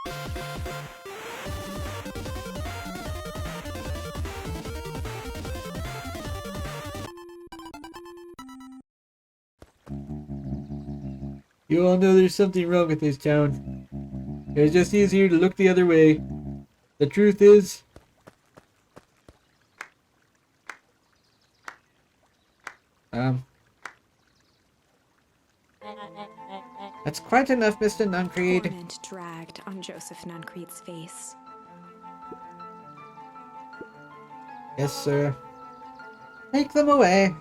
You all know there's something wrong with this town. It's just easier to look the other way. The truth is... That's quite enough, Mr. Nuncreed. Torment dragged on Joseph Nuncreed's face. Yes, sir. Take them away.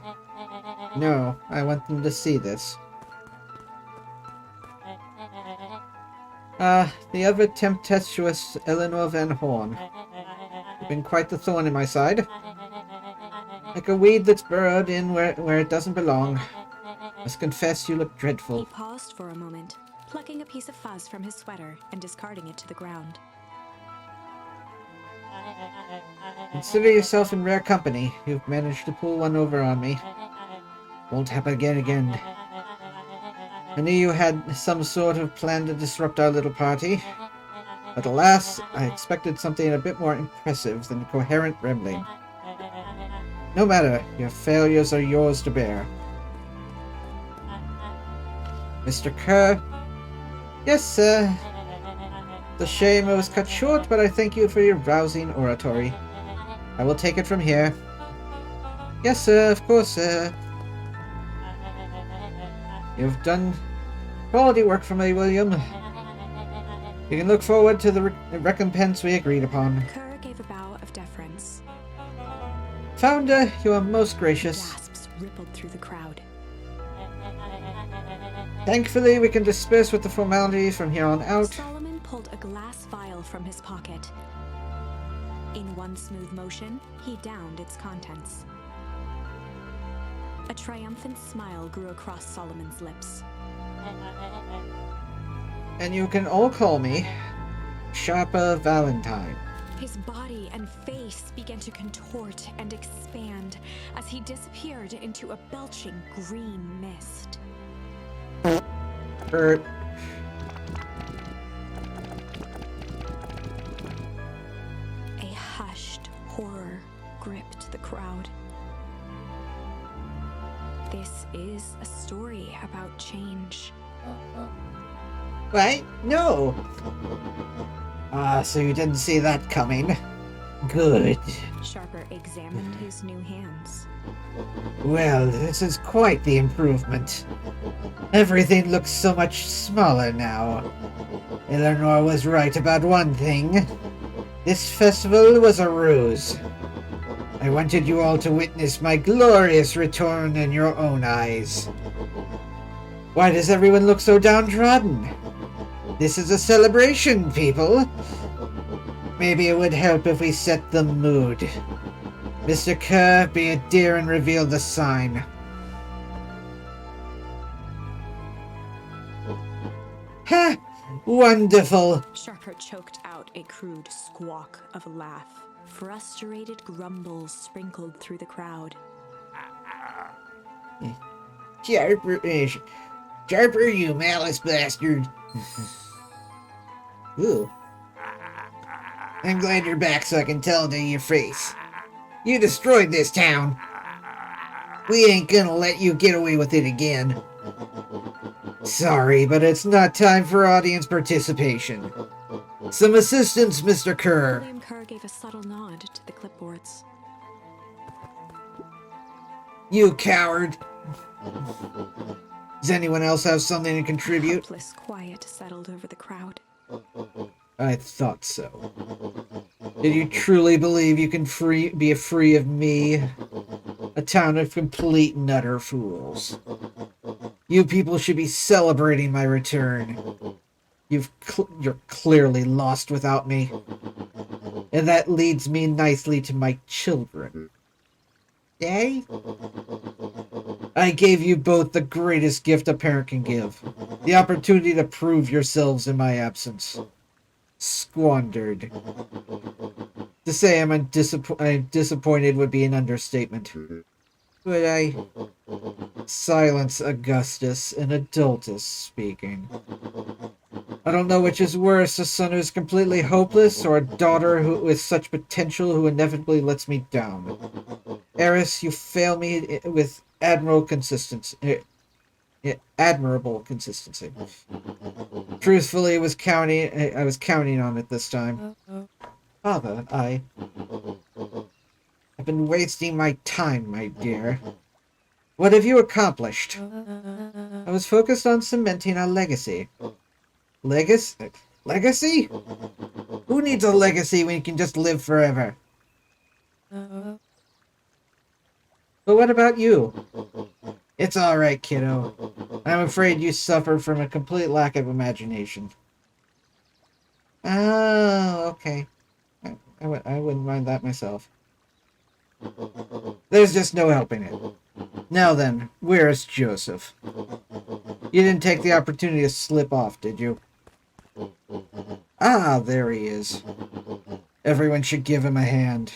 No, I want them to see this. The ever tempestuous Eleanor Van Horn. You've been quite the thorn in my side. Like a weed that's burrowed in where it doesn't belong. Must confess you look dreadful. He paused for a moment, plucking a piece of fuzz from his sweater and discarding it to the ground. Consider yourself in rare company. You've managed to pull one over on me. Won't happen again. I knew you had some sort of plan to disrupt our little party. But alas, I expected something a bit more impressive than coherent rambling. No matter, your failures are yours to bear. Mr. Kerr? Yes, sir. It's a shame I was cut short, but I thank you for your rousing oratory. I will take it from here. Yes, sir, of course, sir. You've done quality work for me, William. You can look forward to the recompense we agreed upon. Kerr gave a bow of deference. Founder, you are most gracious. Gasps rippled through the crowd. Thankfully, we can disperse with the formalities from here on out. Solomon pulled a glass vial from his pocket. In one smooth motion, he downed its contents. A triumphant smile grew across Solomon's lips. And you can all call me Sharper Valentine. His body and face began to contort and expand as he disappeared into a belching green mist. Bert. A hushed horror gripped the crowd. This is a story about change. What? No! So you didn't see that coming. Good. Sharper examined his new hands. Well, this is quite the improvement. Everything looks so much smaller now. Eleanor was right about one thing. This festival was a ruse. I wanted you all to witness my glorious return in your own eyes. Why does everyone look so downtrodden? This is a celebration, people. Maybe it would help if we set the mood. Mr. Kerr, be a dear and reveal the sign. Ha! Wonderful! Sharper choked out a crude squawk of a laugh. Frustrated grumbles sprinkled through the crowd. Sharper, you malice bastard. Ooh. I'm glad you're back so I can tell it to your face. You destroyed this town. We ain't gonna let you get away with it again. Sorry, but it's not time for audience participation. Some assistance, Mr. Kerr. William Kerr gave a subtle nod to the clipboards. You coward. Does anyone else have something to contribute? Helpless quiet settled over the crowd. I thought so. Did you truly believe you can be free of me? A town of complete and utter fools. You people should be celebrating my return. You're clearly lost without me. And that leads me nicely to my children. Daddy? I gave you both the greatest gift a parent can give. The opportunity to prove yourselves in my absence. Squandered. To say I'm disappointed would be an understatement. Would I? Silence, Augustus. An adult is speaking. I don't know which is worse, a son who's completely hopeless, or a daughter with such potential who inevitably lets me down. Eris, you fail me with admirable consistency. Admirable consistency. Truthfully, I was counting on it this time. Father, I've been wasting my time, my dear. What have you accomplished? I was focused on cementing our legacy. Legacy? Legacy? Who needs a legacy when you can just live forever? But what about you? It's alright, kiddo. I'm afraid you suffer from a complete lack of imagination. Oh, okay. I wouldn't mind that myself. There's just no helping it. Now then, where's Joseph? You didn't take the opportunity to slip off, did you? Ah, there he is. Everyone should give him a hand.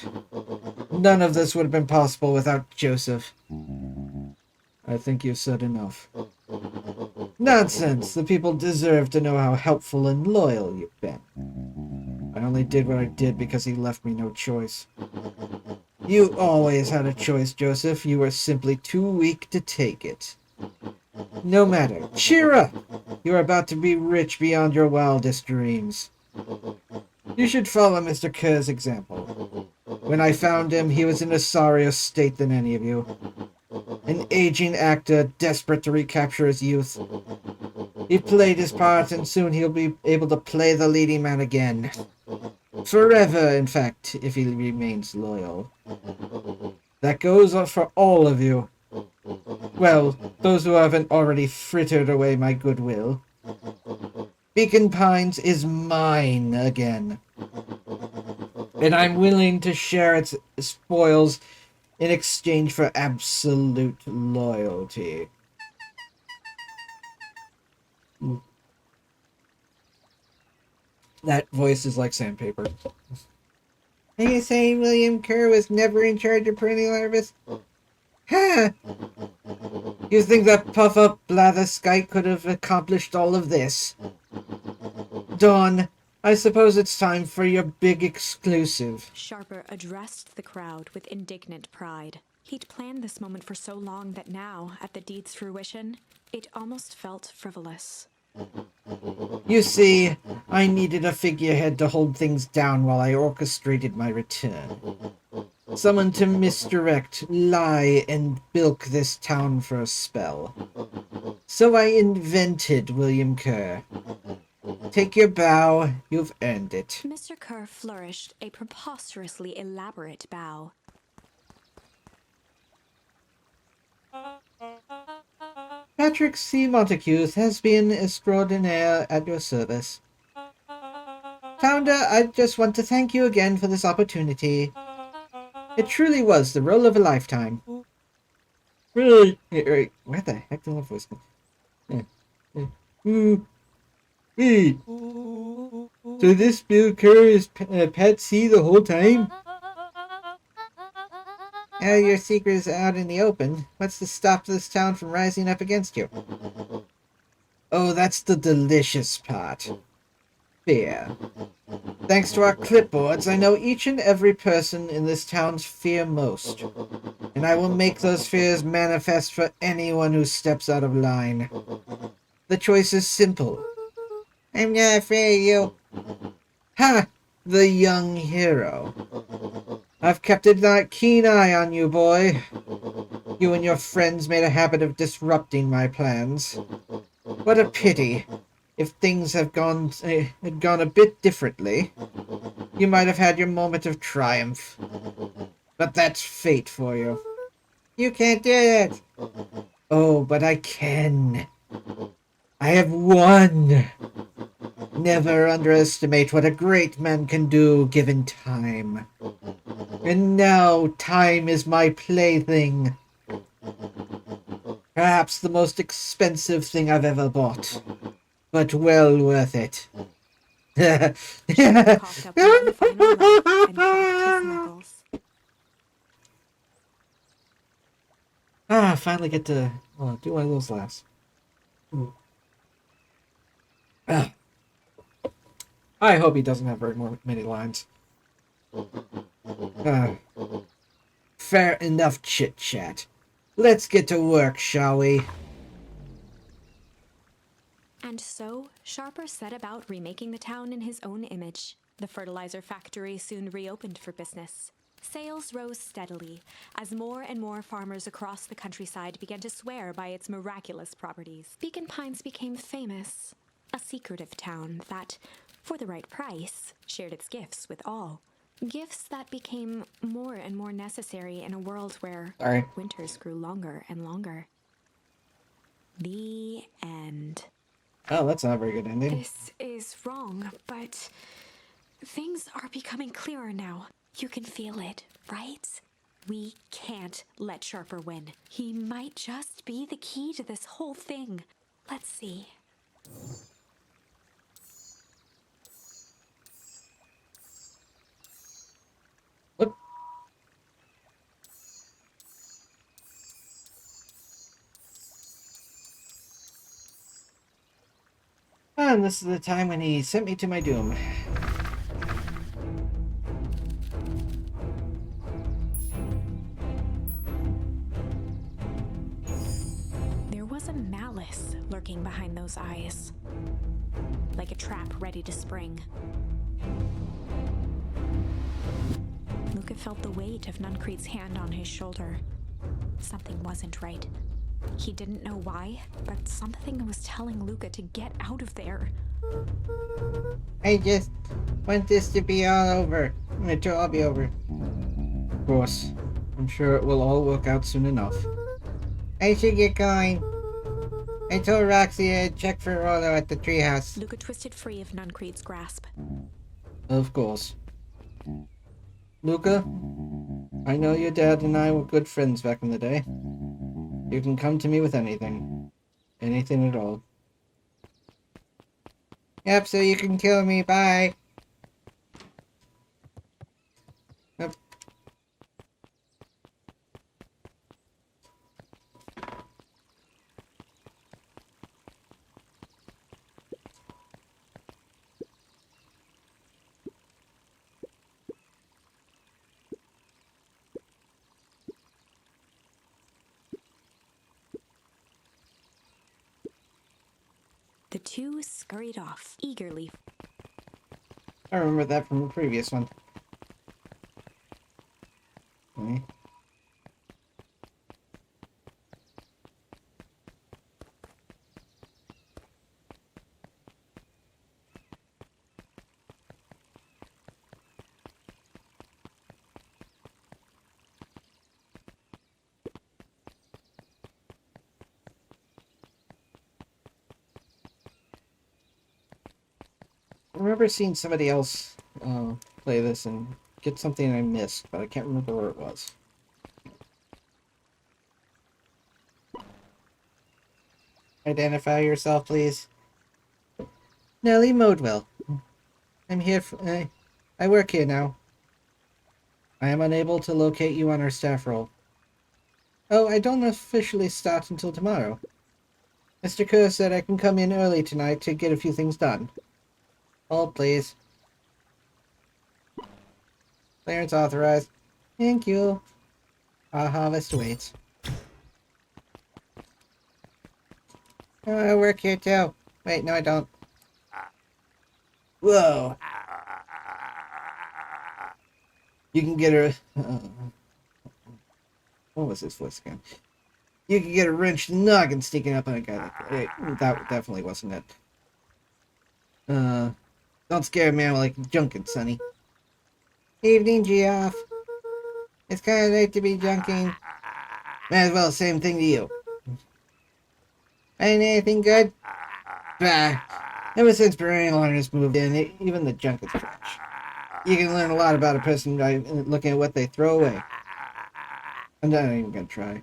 None of this would have been possible without Joseph. I think you've said enough. Nonsense! The people deserve to know how helpful and loyal you've been. I only did what I did because he left me no choice. You always had a choice, Joseph. You were simply too weak to take it. No matter. Cheer up! You're about to be rich beyond your wildest dreams. You should follow Mr. Kerr's example. When I found him, he was in a sorrier state than any of you. An aging actor desperate to recapture his youth. He played his part, and soon he'll be able to play the leading man again. Forever, in fact, if he remains loyal. That goes for all of you. Well, those who haven't already frittered away my goodwill. Beacon Pines is mine again. And I'm willing to share its spoils in exchange for absolute loyalty. That voice is like sandpaper. Are you saying William Kerr was never in charge of printing harvest? Huh! You think that puff-up blatherskite could have accomplished all of this? Dawn, I suppose it's time for your big exclusive. Sharper addressed the crowd with indignant pride. He'd planned this moment for so long that now, at the deed's fruition, it almost felt frivolous. You see, I needed a figurehead to hold things down while I orchestrated my return. Someone to misdirect, lie, and bilk this town for a spell. So I invented William Kerr. Take your bow, you've earned it. Mr. Kerr flourished a preposterously elaborate bow. Patrick C. Montague has been extraordinaire at your service. Founder, I just want to thank you again for this opportunity. It truly was the role of a lifetime. Really? Where the heck did that voice go? Wait. So this Bill Kerr is Pat C the whole time? Now your secret is out in the open. What's to stop this town from rising up against you? Oh, that's the delicious part. Fear. Thanks to our clipboards, I know each and every person in this town's fear most. And I will make those fears manifest for anyone who steps out of line. The choice is simple. I'm not afraid of you. Ha! The young hero. I've kept a keen eye on you, boy. You and your friends made a habit of disrupting my plans. What a pity. If things had gone a bit differently, you might have had your moment of triumph. But that's fate for you. You can't do it. Oh, but I can. I have won. Never underestimate what a great man can do given time. And now time is my plaything. Perhaps the most expensive thing I've ever bought. But well worth it. Sharper coughed up one final laugh and cracked his knuckles. Finally get to do one of those laughs. Ooh. Ah, I hope he doesn't have many lines. Ah, fair enough chit chat. Let's get to work, shall we? And so, Sharper set about remaking the town in his own image. The fertilizer factory soon reopened for business. Sales rose steadily as more and more farmers across the countryside began to swear by its miraculous properties. Beacon Pines became famous, a secretive town that, for the right price, shared its gifts with all. Gifts that became more and more necessary in a world where winters grew longer and longer. The end. Oh, that's not a very good ending. This is wrong, but things are becoming clearer now. You can feel it, right? We can't let Sharper win. He might just be the key to this whole thing. Let's see. What? And this is the time when he sent me to my doom. There was a malice lurking behind those eyes, like a trap ready to spring. Luca felt the weight of Nuncreed's hand on his shoulder. Something wasn't right. He didn't know why, but something was telling Luca to get out of there. I just want this to be all over. It'll all be over. Of course. I'm sure it will all work out soon enough. I should get going. I told Roxy I'd check for Rollo at the treehouse. Luca twisted free of Nuncreed's grasp. Of course. Luca, I know your dad and I were good friends back in the day. You can come to me with anything. Anything at all. Yep, so you can kill me. Bye. Yep. The two scurried off, eagerly. I remember that from the previous one. Okay. I remember seeing somebody else play this and get something I missed, but I can't remember where it was. Identify yourself, please. Nellie Modwell. I'm here for... I work here now. I am unable to locate you on our staff roll. Oh, I don't officially start until tomorrow. Mr. Kerr said I can come in early tonight to get a few things done. Hold, please. Clearance authorized. Thank you. Our harvest waits. Oh, I work here too. Wait, no I don't. Whoa. You can get a... what was his voice again? You can get a wrenched noggin sneaking up on a guy like that. Wait, that definitely wasn't it. Don't scare a man like junking, Sonny. Evening, Geoff. It's kind of late to be junking. Might as well same thing to you. Ain't anything good? Bah. Ever since Brian has moved in, even the junk is trash. You can learn a lot about a person by looking at what they throw away. I'm not even gonna try.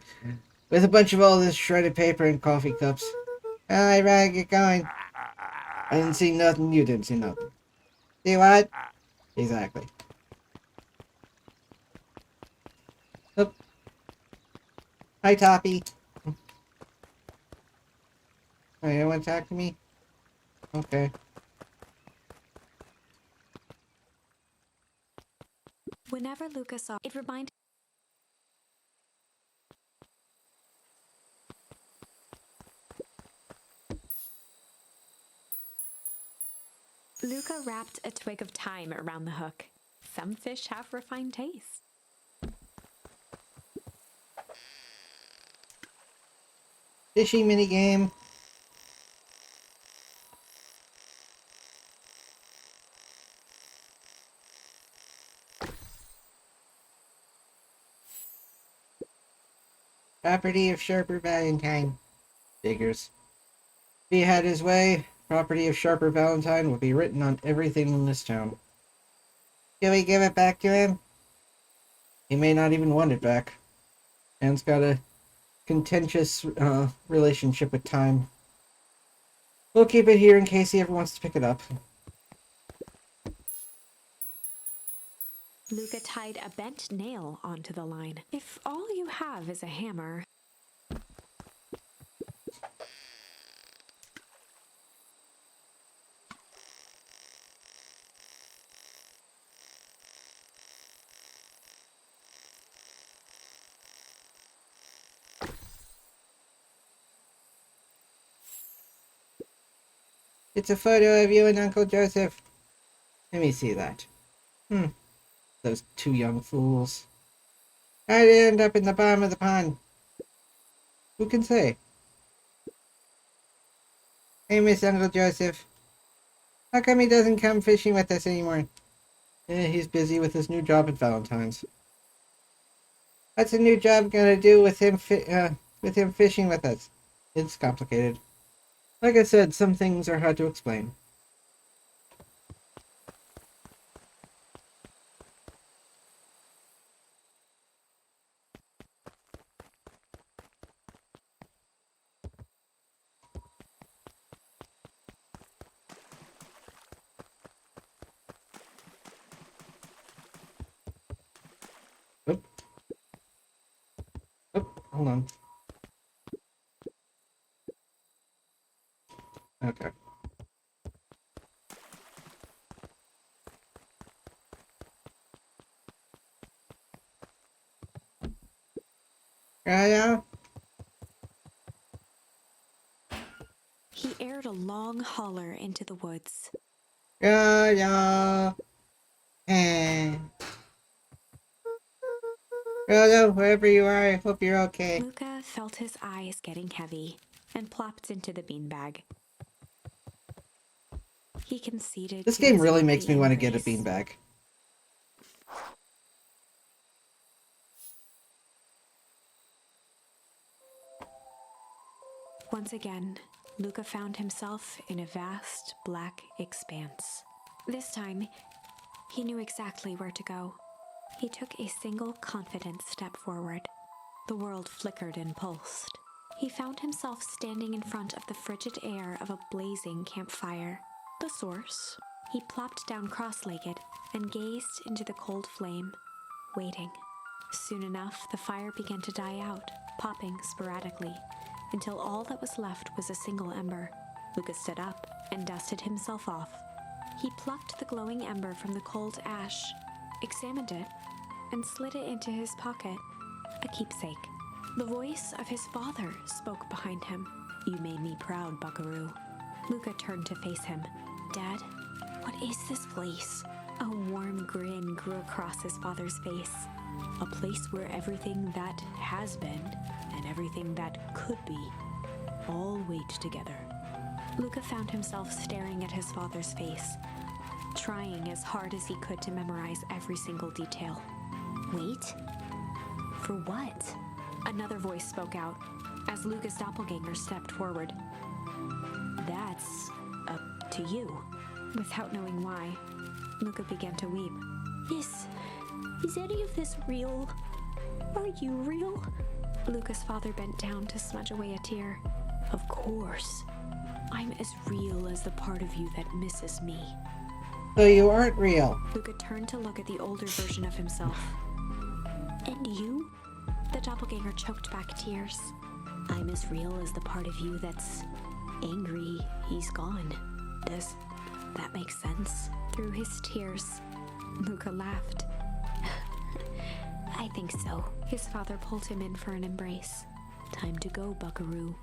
With a bunch of all this shredded paper and coffee cups. I'd rather get going. I didn't see nothing, you didn't see nothing. See what? Exactly. Oop. Hi, Toppy. Oh, you want to talk to me? Okay. Whenever Luca saw it, reminded Luca wrapped a twig of thyme around the hook. Some fish have refined tastes. Fishing minigame. Property of Sharper Valentine. Figures. If he had his way, property of Sharper Valentine would be written on everything in this town. Can we give it back to him? He may not even want it back. Man's got a contentious relationship with time. We'll keep it here in case he ever wants to pick it up. Luca tied a bent nail onto the line. If all you have is a hammer... It's a photo of you and Uncle Joseph. Let me see that. Those two young fools. How'd it end up in the bottom of the pond? Who can say? Hey, Miss Uncle Joseph. How come he doesn't come fishing with us anymore? He's busy with his new job at Valentine's. What's the new job gonna do with him fishing with us? It's complicated. Like I said, some things are hard to explain. Oop. Oop, hold on. Okay. Yeah. He aired a long holler into the woods. Yeah. Eh. Rhoda, wherever you are, I hope you're okay. Luca felt his eyes getting heavy and plopped into the beanbag. He conceded. This to game his really weekly makes me want to get a embrace. beanbag. Once again, Luca found himself in a vast black expanse. This time, he knew exactly where to go. He took a single confident step forward. The world flickered and pulsed. He found himself standing in front of the frigid air of a blazing campfire. The source. He plopped down cross-legged and gazed into the cold flame, waiting. Soon enough, the fire began to die out, popping sporadically, until all that was left was a single ember. Lucas stood up and dusted himself off. He plucked the glowing ember from the cold ash, examined it, and slid it into his pocket, a keepsake. The voice of his father spoke behind him. "You made me proud, buckaroo." Luca turned to face him. "Dad, what is this place?" A warm grin grew across his father's face. "A place where everything that has been and everything that could be all wait together." Luca found himself staring at his father's face, trying as hard as he could to memorize every single detail. "Wait? For what?" Another voice spoke out as Luca's doppelganger stepped forward. "That's up to you." Without knowing why, Luca began to weep. Is any of this real? Are you real?" Luca's father bent down to smudge away a tear. "Of course. I'm as real as the part of you that misses me." So you aren't real. Luca turned to look at the older version of himself. "And you? The doppelganger choked back tears. I'm as real as the part of you that's angry he's gone. Does that make sense? Through his tears, Luca laughed. I think so. His father pulled him in for an embrace. Time to go, buckaroo.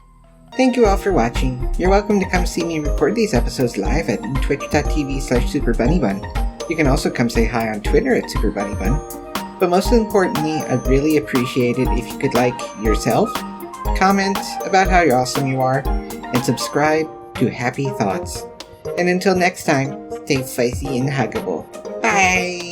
Thank you all for watching. You're welcome to come see me record these episodes live at twitch.tv/SuperBunnyBun. You can also come say hi on Twitter at SuperBunnyBun. But most importantly, I'd really appreciate it if you could like yourself, comment about how awesome you are, and subscribe to Happy Thoughts. And until next time, stay spicy and huggable. Bye!